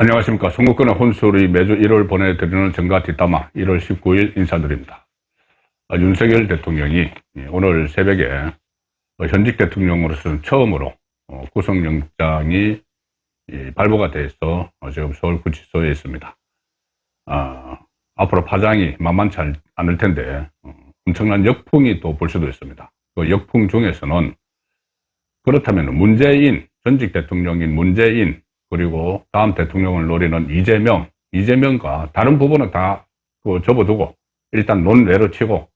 안녕하십니까. 송국권의 혼술이 매주 1월 보내드리는 정가 뒷담화 1월 19일 인사드립니다. 윤석열 대통령이 오늘 새벽에 현직 대통령으로서는 처음으로 구속영장이 발부가 돼서 지금 서울구치소에 있습니다. 앞으로 파장이 만만치 않을 텐데 엄청난 역풍이 또 불 수도 있습니다. 그 역풍 중에서는 그렇다면 문재인, 전직 대통령인 문재인, 그리고 다음 대통령을 노리는 이재명과 다른 부분은 다 접어두고 일단 논외로 치고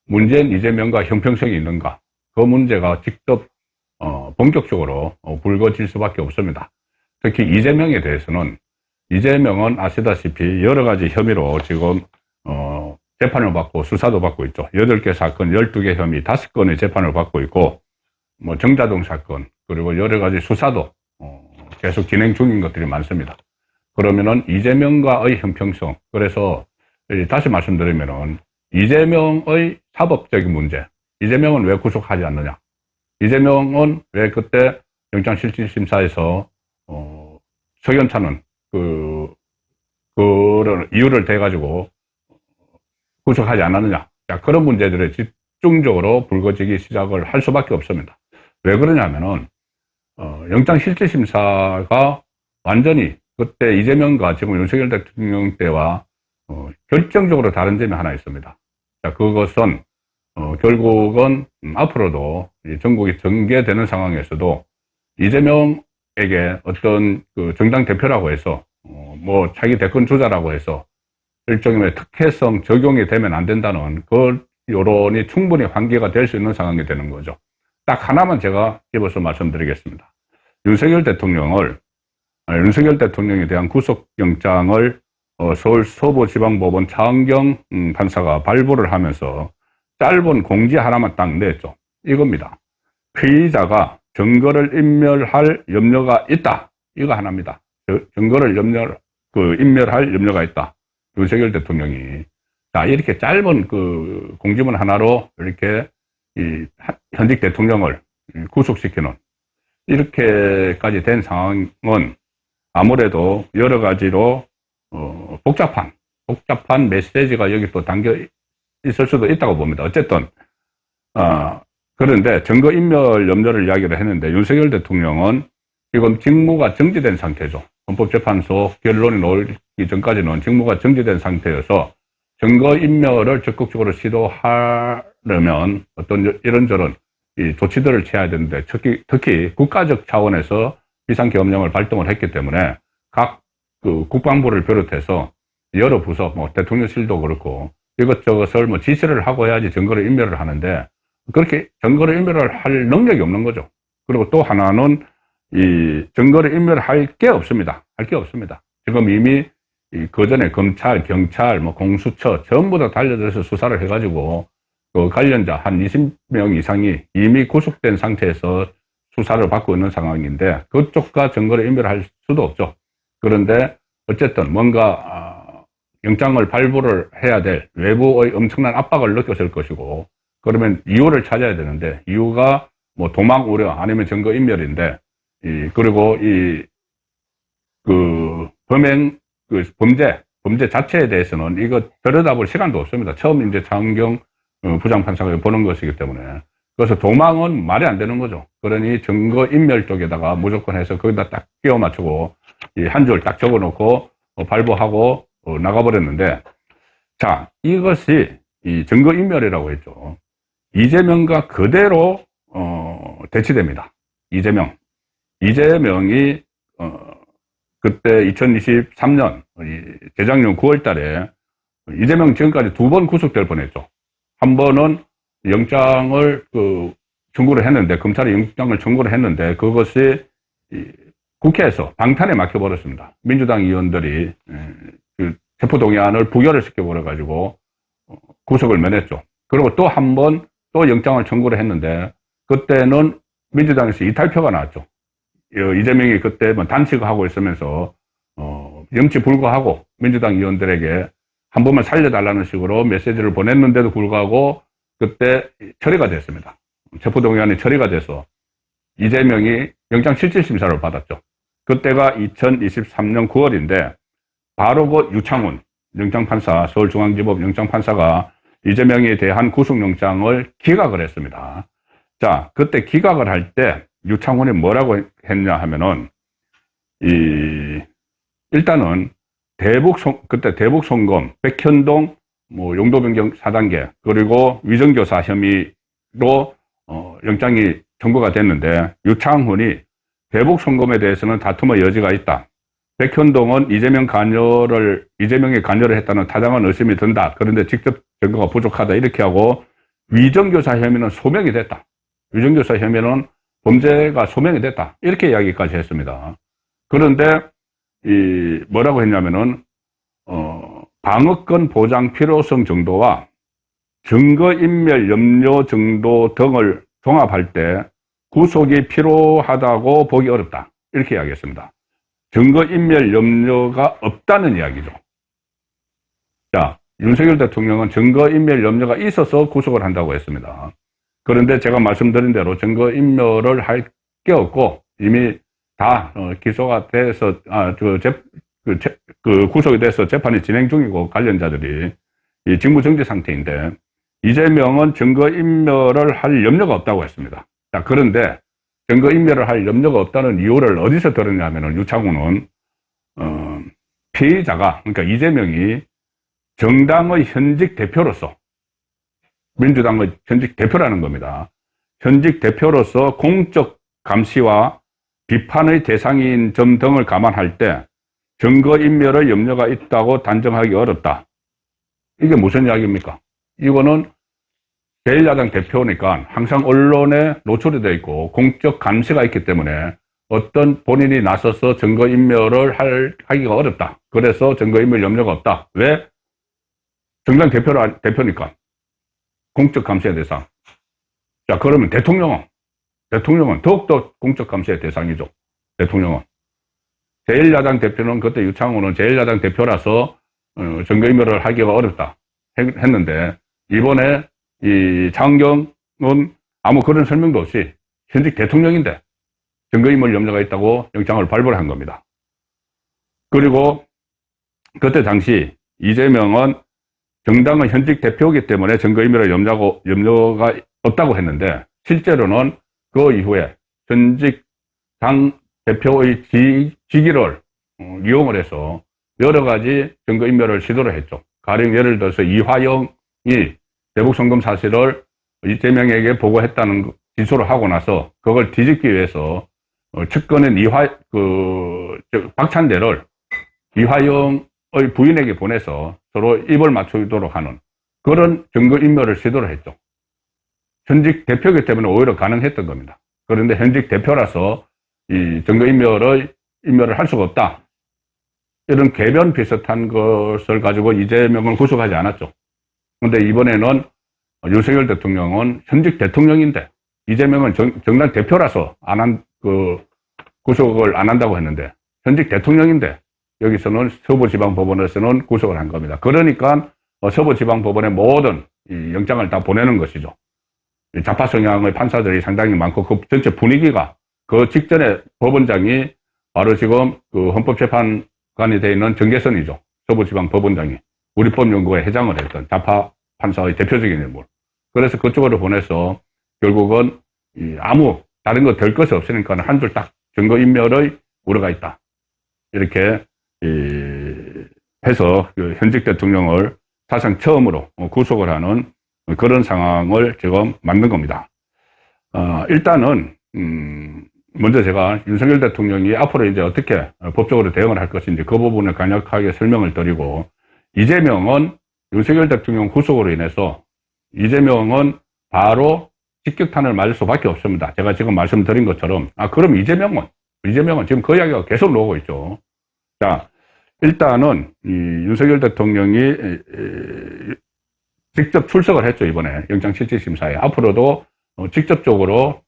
문재인, 이재명과 형평성이 있는가, 그 문제가 직접 본격적으로 불거질 수밖에 없습니다. 특히 이재명에 대해서는 이재명은 아시다시피 여러 가지 혐의로 지금 재판을 받고 수사도 받고 있죠. 8개 사건, 12개 혐의, 5건의 재판을 받고 있고, 정자동 사건, 그리고 여러 가지 수사도 계속 진행 중인 것들이 많습니다. 그러면은 이재명과의 형평성, 그래서 다시 말씀드리면은 이재명의 사법적인 문제, 이재명은 왜 구속하지 않느냐, 이재명은 왜 그때 영장실질심사에서 석연찮은 그런 이유를 대가지고 구속하지 않았느냐, 자, 그런 문제들에 집중적으로 불거지기 시작을 할 수밖에 없습니다. 왜 그러냐면은 영장실질심사가 완전히 그때 이재명과 지금 윤석열 대통령 때와 결정적으로 다른 점이 하나 있습니다. 자, 그것은 결국은 앞으로도 전국이 전개되는 상황에서도 이재명에게 어떤 정당 대표라고 해서 차기 대권 주자라고 해서 일종의 특혜성 적용이 되면 안 된다는 그 여론이 충분히 환기가 될 수 있는 상황이 되는 거죠. 딱 하나만 제가 집어서 말씀드리겠습니다. 윤석열 대통령에 대한 구속영장을 서울 서부지방법원 차은경 판사가 발부를 하면서 짧은 공지 하나만 딱 냈죠. 이겁니다. 피의자가 증거를 인멸할 염려가 있다. 이거 하나입니다. 증거를 인멸할 염려가 있다. 윤석열 대통령이. 자, 이렇게 짧은 공지문 하나로 이렇게 현직 대통령을 구속시키는 이렇게까지 된 상황은 아무래도 여러 가지로 복잡한 메시지가 여기 또 담겨 있을 수도 있다고 봅니다. 어쨌든 그런데 증거인멸 염려를 이야기를 했는데 윤석열 대통령은 지금 직무가 정지된 상태죠. 헌법재판소 결론이 나오기 전까지는 직무가 정지된 상태여서 증거인멸을 적극적으로 시도하려면 어떤 이런저런 조치들을 취해야 되는데, 특히 국가적 차원에서 비상계엄령을 발동을 했기 때문에 각 국방부를 비롯해서 여러 부서, 대통령실도 그렇고 이것저것을 지시를 하고 해야지 증거를 인멸을 하는데, 그렇게 증거를 인멸을 할 능력이 없는 거죠. 그리고 또 하나는 이 증거를 인멸할 게 없습니다. 지금 이미 그 전에 검찰, 경찰, 공수처 전부 다 달려들어서 수사를 해가지고 그 관련자 한 20명 이상이 이미 구속된 상태에서 수사를 받고 있는 상황인데 그쪽과 증거를 인멸할 수도 없죠. 그런데 어쨌든 뭔가 영장을 발부를 해야 될 외부의 엄청난 압박을 느꼈을 것이고, 그러면 이유를 찾아야 되는데 이유가 도망 우려 아니면 증거 인멸인데, 그리고 범죄 자체에 대해서는 이거 들여다볼 시간도 없습니다. 처음 이제 차은경 부장판사가 보는 것이기 때문에. 그래서 도망은 말이 안 되는 거죠. 그러니 증거인멸 쪽에다가 무조건 해서 거기다 딱 끼워 맞추고 한 줄 딱 적어 놓고 발부하고 나가버렸는데, 자, 이것이 이 증거인멸이라고 했죠. 이재명과 그대로 대치됩니다. 이재명이 그때 2023년 재작년 9월 달에 이재명 지금까지 2번 구속될 뻔했죠. 한 번은 영장을 청구를 했는데, 검찰이 영장을 청구를 했는데 그것이 국회에서 방탄에 막혀버렸습니다. 민주당 의원들이 체포동의안을 부결을 시켜버려가지고 구속을 면했죠. 그리고 또 한 번 또 영장을 청구를 했는데 그때는 민주당에서 이탈표가 나왔죠. 이재명이 그때 단식을 하고 있으면서 염치 불구하고 민주당 의원들에게 한 번만 살려달라는 식으로 메시지를 보냈는데도 불구하고 그때 처리가 됐습니다. 체포동의안이 처리가 돼서 이재명이 영장실질심사를 받았죠. 그때가 2023년 9월인데 바로 그 유창훈 영장판사, 서울중앙지법 영장판사가 이재명에 대한 구속영장을 기각을 했습니다. 자, 그때 기각을 할 때 유창훈이 뭐라고 했냐 하면은 일단은 그때 대북송금, 백현동 용도변경 4단계 그리고 위정교사 혐의로 영장이 청구가 됐는데 유창훈이 대북송금에 대해서는 다툼의 여지가 있다. 백현동은 이재명의 관여를 했다는 타당한 의심이 든다. 그런데 직접 증거가 부족하다. 이렇게 하고 위정교사 혐의는 소명이 됐다. 위정교사 혐의는 범죄가 소명이 됐다. 이렇게 이야기까지 했습니다. 그런데 뭐라고 했냐면은 방어권 보장 필요성 정도와 증거인멸 염려 정도 등을 종합할 때 구속이 필요하다고 보기 어렵다. 이렇게 이야기했습니다. 증거인멸 염려가 없다는 이야기죠. 자, 윤석열 대통령은 증거인멸 염려가 있어서 구속을 한다고 했습니다. 그런데 제가 말씀드린 대로 증거인멸을 할 게 없고 이미 다 기소가 돼서 구속이 돼서 재판이 진행 중이고 관련자들이 이 직무정지 상태인데 이재명은 증거인멸을 할 염려가 없다고 했습니다. 자, 그런데 증거인멸을 할 염려가 없다는 이유를 어디서 들었냐면은 유창훈은 피의자가 그러니까 이재명이 정당의 현직 대표로서 민주당의 현직 대표라는 겁니다. 현직 대표로서 공적 감시와 비판의 대상인 점 등을 감안할 때 증거인멸의 염려가 있다고 단정하기 어렵다. 이게 무슨 이야기입니까? 이거는 제1야당 대표니까 항상 언론에 노출이 되어 있고 공적 감시가 있기 때문에 어떤 본인이 나서서 증거인멸을 하기가 어렵다. 그래서 증거인멸 염려가 없다. 왜? 정당 대표니까. 공적 감시의 대상. 자, 그러면 대통령은 더욱더 공적 감시의 대상이죠. 대통령은. 제1야당 대표는 그때 유창훈은 제1야당 대표라서 증거인멸을 하기가 어렵다 했는데 이번에 이 장경은 아무 그런 설명도 없이 현직 대통령인데 증거인멸 염려가 있다고 영장을 발부를 한 겁니다. 그리고 그때 당시 이재명은 정당의 현직 대표이기 때문에 증거인멸의 염려가 없다고 했는데 실제로는 그 이후에 현직 당 대표의 직위를 이용을 해서 여러 가지 증거인멸을 시도를 했죠. 가령 예를 들어서 이화영이 대북송금 사실을 이재명에게 보고했다는 기소를 하고 나서 그걸 뒤집기 위해서 측근인 박찬대를 이화영의 부인에게 보내서 서로 입을 맞추도록 하는 그런 증거인멸을 시도를 했죠. 현직 대표이기 때문에 오히려 가능했던 겁니다. 그런데 현직 대표라서 이 증거인멸을 할 수가 없다. 이런 궤변 비슷한 것을 가지고 이재명을 구속하지 않았죠. 그런데 이번에는 윤석열 대통령은 현직 대통령인데 이재명은 정당 대표라서 구속을 안 한다고 했는데 현직 대통령인데 여기서는 서부지방법원에서는 구속을 한 겁니다. 그러니까 서부지방법원의 모든 이 영장을 다 보내는 것이죠. 좌파 성향의 판사들이 상당히 많고 그 전체 분위기가 그 직전에 법원장이 바로 지금 그 헌법재판관이 되어 있는 정계선이죠. 서부지방법원장이 우리법연구회 회장을 했던 좌파 판사의 대표적인 인물. 그래서 그쪽으로 보내서 결국은 아무 다른 거 될 것이 없으니까 한 줄 딱 증거인멸의 우려가 있다. 이렇게 해서 현직 대통령을 사상 처음으로 구속을 하는 그런 상황을 지금 만든 겁니다. 일단은 먼저 제가 윤석열 대통령이 앞으로 이제 어떻게 법적으로 대응을 할 것인지 그 부분을 간략하게 설명을 드리고 이재명은 윤석열 대통령 구속으로 인해서 이재명은 바로 직격탄을 맞을 수밖에 없습니다. 제가 지금 말씀드린 것처럼 그럼 이재명은 지금 그 이야기가 계속 나오고 있죠. 자, 일단은 이 윤석열 대통령이 직접 출석을 했죠. 이번에 영장실질심사에. 앞으로도 직접적으로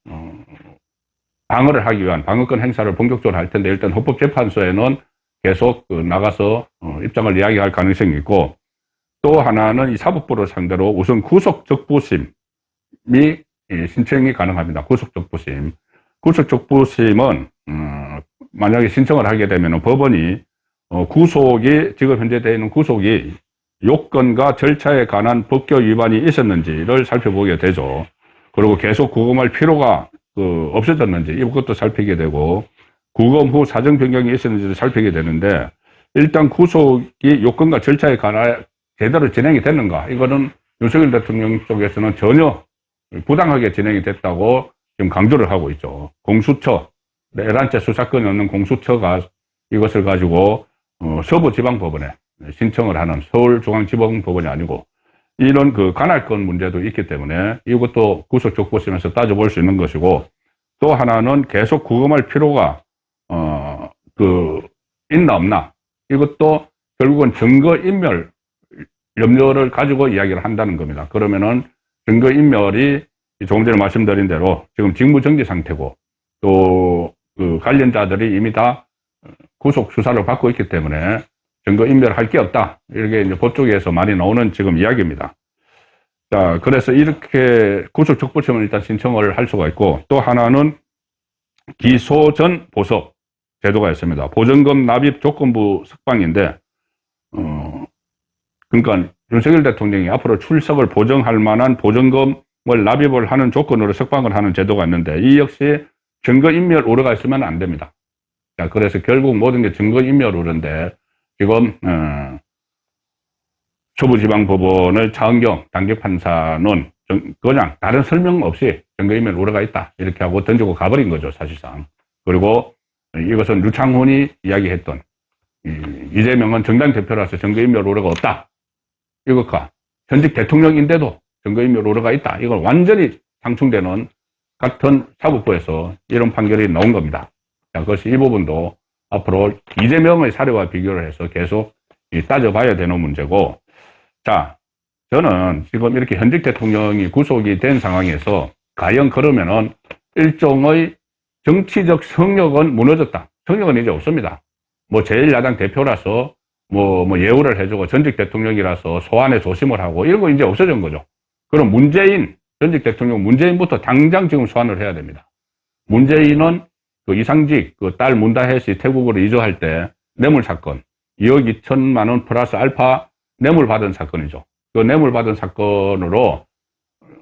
방어를 하기 위한 방어권 행사를 본격적으로 할 텐데 일단 헌법재판소에는 계속 나가서 입장을 이야기할 가능성이 있고 또 하나는 이 사법부를 상대로 우선 구속적부심이 신청이 가능합니다. 구속적부심. 구속적부심은 만약에 신청을 하게 되면 법원이 구속이 지금 현재 되어 있는 구속이 요건과 절차에 관한 법규 위반이 있었는지를 살펴보게 되죠. 그리고 계속 구금할 필요가 없어졌는지 이것도 살피게 되고 구금 후 사정 변경이 있었는지를 살피게 되는데 일단 구속이 요건과 절차에 관한 제대로 진행이 됐는가 이거는 윤석열 대통령 쪽에서는 전혀 부당하게 진행이 됐다고 지금 강조를 하고 있죠. 공수처, 11째 수사권이 없는 공수처가 이것을 가지고 서부지방법원에 신청을 하는 서울중앙지방법원이 아니고 이런 관할권 문제도 있기 때문에 이것도 구속적부심에서 따져볼 수 있는 것이고 또 하나는 계속 구금할 필요가 있나 없나 이것도 결국은 증거인멸 염려를 가지고 이야기를 한다는 겁니다. 그러면은 증거인멸이 조금 전에 말씀드린 대로 지금 직무정지 상태고 또 관련자들이 이미 다 구속 수사를 받고 있기 때문에 증거인멸할 게 없다. 이렇게 이제 법 쪽에서 많이 나오는 지금 이야기입니다. 자, 그래서 이렇게 구속적부심을 일단 신청을 할 수가 있고 또 하나는 기소 전 보석 제도가 있습니다. 보증금 납입 조건부 석방인데, 그러니까 윤석열 대통령이 앞으로 출석을 보정할 만한 보증금을 납입을 하는 조건으로 석방을 하는 제도가 있는데 이 역시 증거인멸 우려가 있으면 안 됩니다. 자, 그래서 결국 모든 게 증거인멸 우려인데 지금 서부지방법원의 차은경 단계판사는 그냥 다른 설명 없이 증거인멸 우려가 있다 이렇게 하고 던지고 가버린 거죠 사실상. 그리고 이것은 류창훈이 이야기했던 이재명은 정당 대표라서 증거인멸 우려가 없다 이것과 현직 대통령인데도 증거인멸 우려가 있다 이걸 완전히 상충되는 같은 사법부에서 이런 판결이 나온 겁니다. 자, 그것이 이 부분도 앞으로 이재명의 사례와 비교를 해서 계속 따져봐야 되는 문제고, 자, 저는 지금 이렇게 현직 대통령이 구속이 된 상황에서 과연 그러면은 일종의 정치적 성역은 무너졌다. 성역은 이제 없습니다. 뭐 제1야당 대표라서 뭐 예우를 해주고 전직 대통령이라서 소환에 조심을 하고 이런 거 이제 없어진 거죠. 그럼 문재인, 전직 대통령 문재인부터 당장 지금 소환을 해야 됩니다. 문재인은 이상직 딸 문다혜 씨 태국으로 이주할 때 뇌물 사건 2억 2천만 원 플러스 알파 뇌물 받은 사건이죠. 그 뇌물 받은 사건으로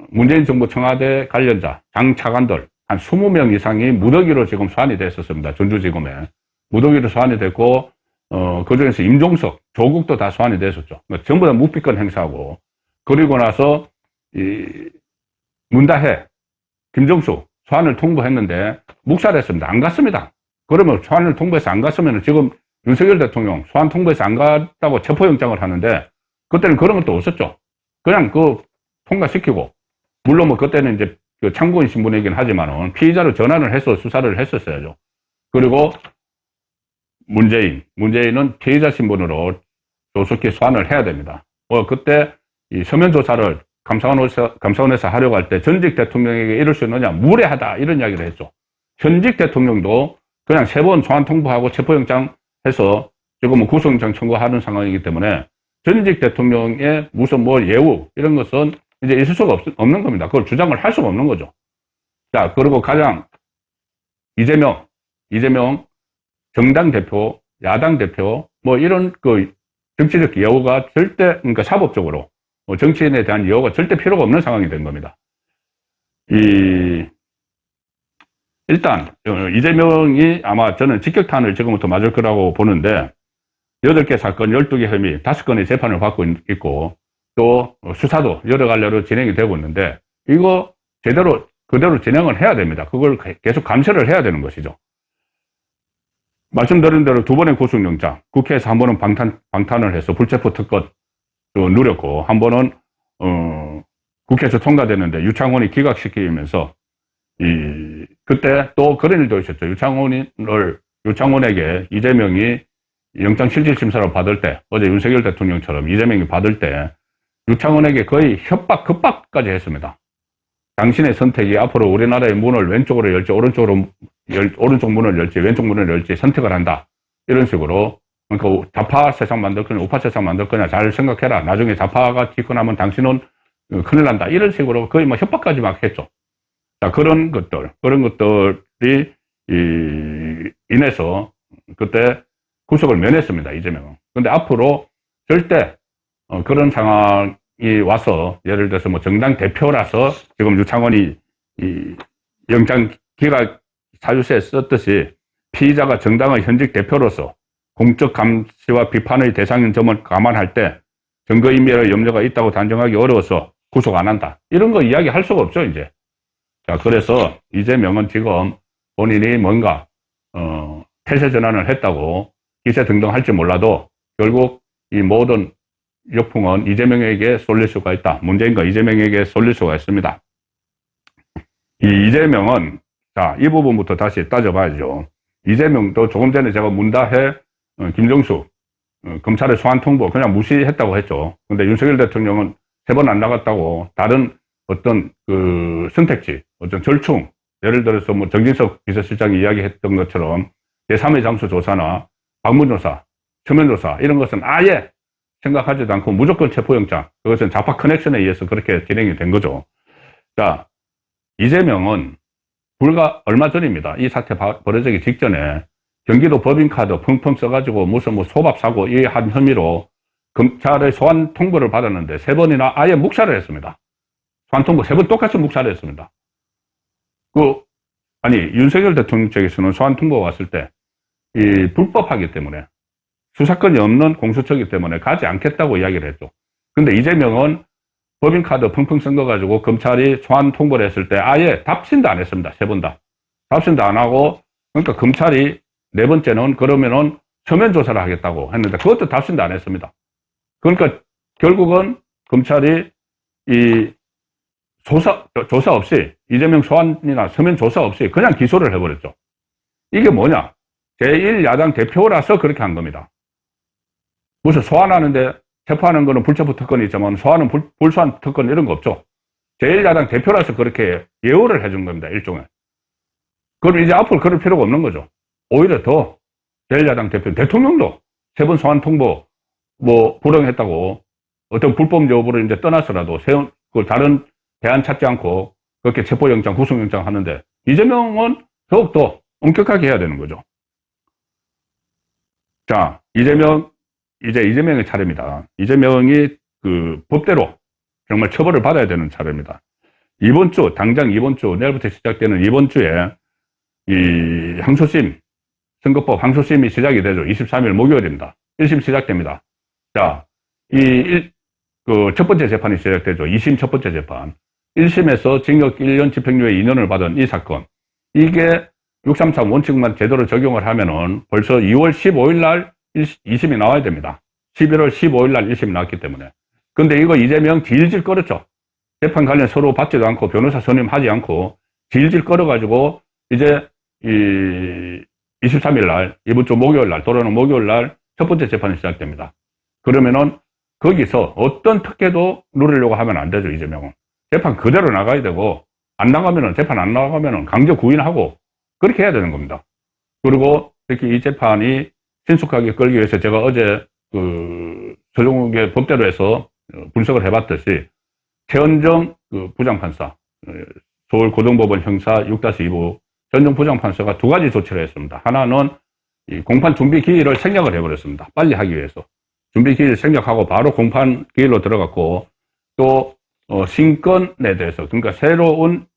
문재인 정부 청와대 관련자 장차관들 한 20명 이상이 무더기로 지금 소환이 됐었습니다. 전주지검에 무더기로 소환이 됐고 그중에서 임종석, 조국도 다 소환이 됐었죠. 그러니까 전부 다 묵비권 행사하고 그리고 나서 문다혜, 김정수 소환을 통보했는데 묵살했습니다. 안 갔습니다. 그러면 소환을 통보해서 안 갔으면 지금 윤석열 대통령 소환 통보해서 안 갔다고 체포영장을 하는데 그때는 그런 것도 없었죠. 그냥 통과시키고 물론 뭐 그때는 이제 참고인 신분이긴 하지만은 피의자로 전환을 해서 수사를 했었어야죠. 그리고 문재인은 피의자 신분으로 조속히 소환을 해야 됩니다. 그때 이 서면 조사를 감사원에서 하려고 할 때 전직 대통령에게 이럴 수 있느냐 무례하다 이런 이야기를 했죠. 현직 대통령도 그냥 3번 소환 통보하고 체포영장 해서 지금은 구속영장 청구하는 상황이기 때문에 전직 대통령의 무슨 예우 이런 것은 이제 있을 수가 없는 겁니다. 그걸 주장을 할 수가 없는 거죠. 자, 그리고 가장 이재명 정당 대표, 야당 대표 이런 정치적 예우가 절대 그러니까 사법적으로 정치인에 대한 예우가 절대 필요가 없는 상황이 된 겁니다. 일단 이재명이 아마 저는 직격탄을 지금부터 맞을 거라고 보는데 8개 사건 12개 혐의 5건의 재판을 받고 있고 또 수사도 여러 갈래로 진행이 되고 있는데 이거 그대로 진행을 해야 됩니다. 그걸 계속 감시를 해야 되는 것이죠. 말씀드린 대로 2번의 구속영장 국회에서 한 번은 방탄을 해서 불체포 특권 누렸고 한 번은 국회에서 통과됐는데 유창훈이 기각시키면서 그때 또 그런 일도 있었죠. 유창훈에게 이재명이 영장실질심사를 받을 때 어제 윤석열 대통령처럼 이재명이 받을 때 유창훈에게 거의 협박 급박까지 했습니다. 당신의 선택이 앞으로 우리나라의 문을 왼쪽으로 열지 오른쪽 문을 열지 왼쪽 문을 열지 선택을 한다. 이런 식으로 그러니까 좌파 세상 만들 거냐 우파 세상 만들 거냐 잘 생각해라. 나중에 좌파가 집권하면 당신은 큰일 난다. 이런 식으로 거의 협박까지 막 했죠. 자, 그런 것들이 인해서 그때 구속을 면했습니다. 이재명은. 근데 앞으로 절대 그런 상황이 와서 예를 들어서 뭐 정당 대표라서 지금 유창원이 이 영장 기각 사유서에 썼듯이 피의자가 정당의 현직 대표로서 공적 감시와 비판의 대상인 점을 감안할 때 증거인멸의 염려가 있다고 단정하기 어려워서 구속 안 한다. 이런 거 이야기할 수가 없죠, 이제. 자, 그래서 이재명은 지금 본인이 뭔가 태세 전환을 했다고 기세 등등 할지 몰라도 결국 이 모든 역풍은 이재명에게 쏠릴 수가 있다. 문재인과 이재명에게 쏠릴 수가 있습니다. 이 이재명은 자, 이 부분부터 다시 따져봐야죠. 이재명도 조금 전에 제가 문다해 김정수 검찰의 소환 통보 그냥 무시했다고 했죠. 근데 윤석열 대통령은 3번 안 나갔다고 다른 어떤 그 선택지, 어떤 절충, 예를 들어서 뭐 정진석 비서실장이 이야기했던 것처럼 제3의 장소 조사나 방문조사, 서면조사 이런 것은 아예 생각하지도 않고 무조건 체포영장, 그것은 좌파 커넥션에 의해서 그렇게 진행이 된 거죠. 자, 이재명은 불과 얼마 전입니다. 이 사태 벌어지기 직전에 경기도 법인카드 펑펑 써가지고 무슨 뭐 소밥사고 이 한 혐의로 검찰의 소환 통보를 받았는데 3번이나 아예 묵살을 했습니다. 소환 통보 3번 똑같이 묵살을 했습니다. 아니, 윤석열 대통령 측에서는 소환 통보가 왔을 때, 이 불법하기 때문에, 수사권이 없는 공수처이기 때문에 가지 않겠다고 이야기를 했죠. 근데 이재명은 법인카드 펑펑 쓴 거 가지고 검찰이 소환 통보를 했을 때 아예 답신도 안 했습니다. 3번 다. 답신도 안 하고, 그러니까 검찰이 4번째는 그러면은 서면 조사를 하겠다고 했는데 그것도 답신도 안 했습니다. 그러니까 결국은 검찰이 이 조사 없이 이재명 소환이나 서면 조사 없이 그냥 기소를 해버렸죠. 이게 뭐냐? 제1야당 대표라서 그렇게 한 겁니다. 무슨 소환하는데 체포하는 거는 불체포 특권이 있지만 소환은 불소환 특권 이런 거 없죠. 제1야당 대표라서 그렇게 예우를 해준 겁니다. 일종의. 그럼 이제 앞으로 그럴 필요가 없는 거죠. 오히려 더 제1야당 대표, 대통령도 3번 소환 통보 뭐 불응했다고 어떤 불법 여부를 이제 떠나서라도 다른 대안 찾지 않고 그렇게 체포영장, 구속영장 하는데 이재명은 더욱더 엄격하게 해야 되는 거죠. 자, 이제 이재명의 차례입니다. 이재명이 그 법대로 정말 처벌을 받아야 되는 차례입니다. 당장 이번 주, 내일부터 시작되는 이번 주에 이 항소심, 선거법 항소심이 시작이 되죠. 23일 목요일입니다. 1심 시작됩니다. 자, 첫 번째 재판이 시작되죠. 2심 첫 번째 재판. 1심에서 징역 1년 집행유예 2년을 받은 이 사건. 이게 633 원칙만 제대로 적용을 하면은 벌써 2월 15일 날 2심이 나와야 됩니다. 11월 15일 날 1심이 나왔기 때문에. 근데 이거 이재명 질질 끌었죠. 재판 관련 서로 받지도 않고 변호사 선임하지 않고 질질 끌어가지고 이제 23일 날, 이번 주 목요일 날, 돌아오는 목요일 날 첫 번째 재판이 시작됩니다. 그러면은 거기서 어떤 특혜도 누리려고 하면 안 되죠, 이재명은. 재판 그대로 나가야 되고, 재판 안 나가면은 강제 구인하고, 그렇게 해야 되는 겁니다. 그리고 특히 이 재판이 신속하게 끌기 위해서 제가 어제 서종욱의 법대로 해서 분석을 해봤듯이, 최은정 부장판사, 서울고등법원 형사 6-2부, 최은정 부장판사가 2가지 조치를 했습니다. 하나는 이 공판 준비 기일을 생략을 해버렸습니다. 빨리 하기 위해서. 준비 기일 생략하고 바로 공판 기일로 들어갔고, 또, 신건에 대해서, 그러니까 새로운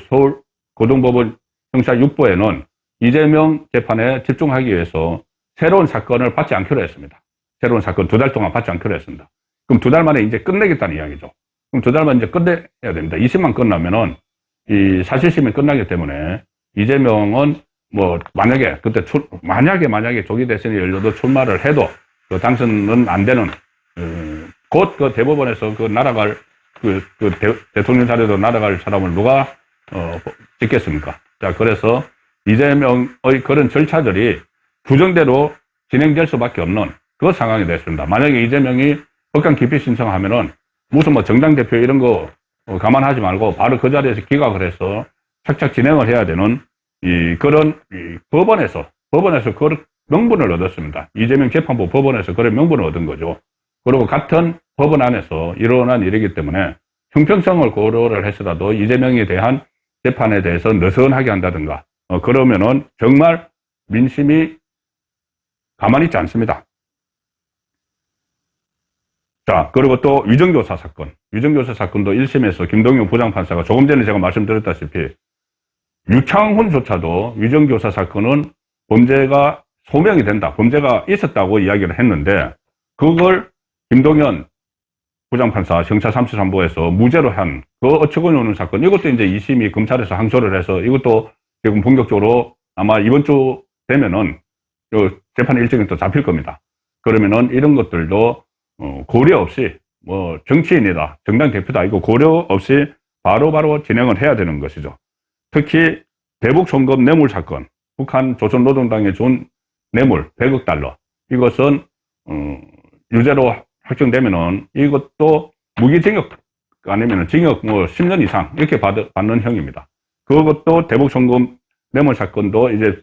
서울 고등법원 형사 6부에는 이재명 재판에 집중하기 위해서 새로운 사건을 받지 않기로 했습니다. 새로운 사건 2달 동안 받지 않기로 했습니다. 그럼 2달 만에 이제 끝내겠다는 이야기죠. 그럼 2달 만에 이제 끝내야 됩니다. 2심만 끝나면은 이 사실심이 끝나기 때문에 이재명은 만약에 그때 만약에 조기 대선이 열려도 출마를 해도 당선은 안 되는 곧 대법원에서 날아갈 대통령 자리로 날아갈 사람을 누가 찍겠습니까? 자, 그래서 이재명의 그런 절차들이 부정대로 진행될 수밖에 없는 그 상황이 됐습니다. 만약에 이재명이 법관 기피 신청하면은 무슨 정당 대표 이런 거 감안하지 말고 바로 그 자리에서 기각을 해서 착착 진행을 해야 되는 그런 법원에서 그 명분을 얻었습니다. 이재명 재판부 법원에서 그런 명분을 얻은 거죠. 그리고 같은 법원 안에서 일어난 일이기 때문에 형평성을 고려를 해서라도 이재명에 대한 재판에 대해서 느슨하게 한다든가 그러면은 정말 민심이 가만히 있지 않습니다. 자, 그리고 또 위정교사 사건. 위정교사 사건도 1심에서 김동영 부장판사가 조금 전에 제가 말씀드렸다시피 유창훈조차도 위정교사 사건은 범죄가 소명이 된다. 범죄가 있었다고 이야기를 했는데 그걸 김동연 부장판사 형사 3처3부에서 무죄로 한 그 어처구니 없는 사건. 이것도 이제 2심이 검찰에서 항소를 해서 이것도 지금 본격적으로 아마 이번 주 되면은 재판 일정이 또 잡힐 겁니다. 그러면은 이런 것들도 고려 없이 뭐 정치인이다, 정당 대표다 이거 고려 없이 바로바로 진행을 해야 되는 것이죠. 특히 대북 송금 뇌물 사건, 북한 조선노동당에 준 뇌물 100억 달러 이것은 유죄로 확정되면은 이것도 무기징역 아니면 징역 뭐 10년 이상 이렇게 받는 형입니다. 그것도 대북 송금 뇌물 사건도 이제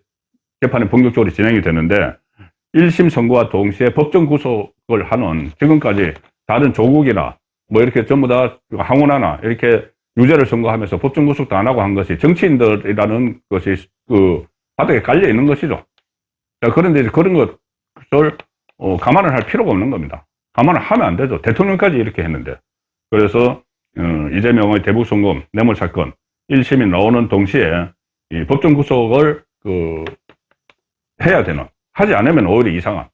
재판이 본격적으로 진행이 되는데 1심 선고와 동시에 법정 구속을 하는 지금까지 다른 조국이나 뭐 이렇게 전부 다 항원하나 이렇게 유죄를 선고하면서 법정 구속도 안 하고 한 것이 정치인들이라는 것이 그 바닥에 깔려 있는 것이죠. 자, 그런데 이제 그런 것을 감안을 할 필요가 없는 겁니다. 감안을 하면 안 되죠. 대통령까지 이렇게 했는데. 그래서 이재명의 대북 송금 뇌물 사건 1심이 나오는 동시에 이 법정 구속을 해야 되는, 하지 않으면 오히려 이상한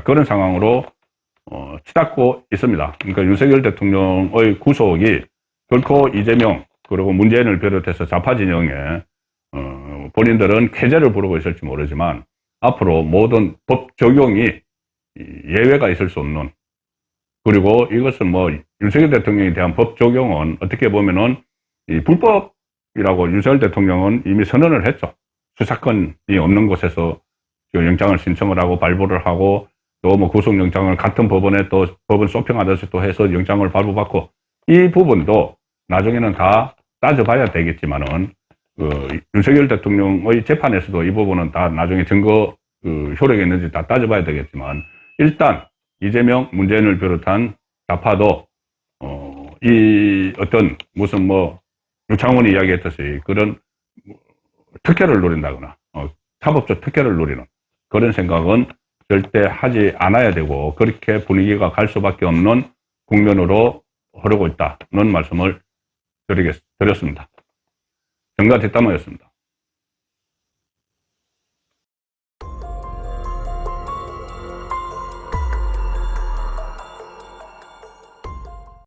그런 상황으로 치닫고 있습니다. 그러니까 윤석열 대통령의 구속이 결코 이재명 그리고 문재인을 비롯해서 좌파 진영에 본인들은 쾌재를 부르고 있을지 모르지만 앞으로 모든 법 적용이 예외가 있을 수 없는, 그리고 이것은 뭐 윤석열 대통령에 대한 법 적용은 어떻게 보면은 이 불법이라고 윤석열 대통령은 이미 선언을 했죠. 수사권이 없는 곳에서 영장을 신청을 하고 발부를 하고 또 뭐 구속영장을 같은 법원에 또 법원 쇼핑하듯이 또 해서 영장을 발부받고 이 부분도 나중에는 다 따져봐야 되겠지만은 윤석열 대통령의 재판에서도 이 부분은 다 나중에 증거 효력이 있는지 다 따져봐야 되겠지만 일단 이재명, 문재인을 비롯한 좌파도 이 어떤 무슨 뭐 유창훈이 이야기했듯이 그런 특혜를 노린다거나 사법적 특혜를 노리는 그런 생각은 절대 하지 않아야 되고 그렇게 분위기가 갈 수밖에 없는 국면으로 흐르고 있다는 말씀을 드렸습니다. 정가 뒷담화였습니다.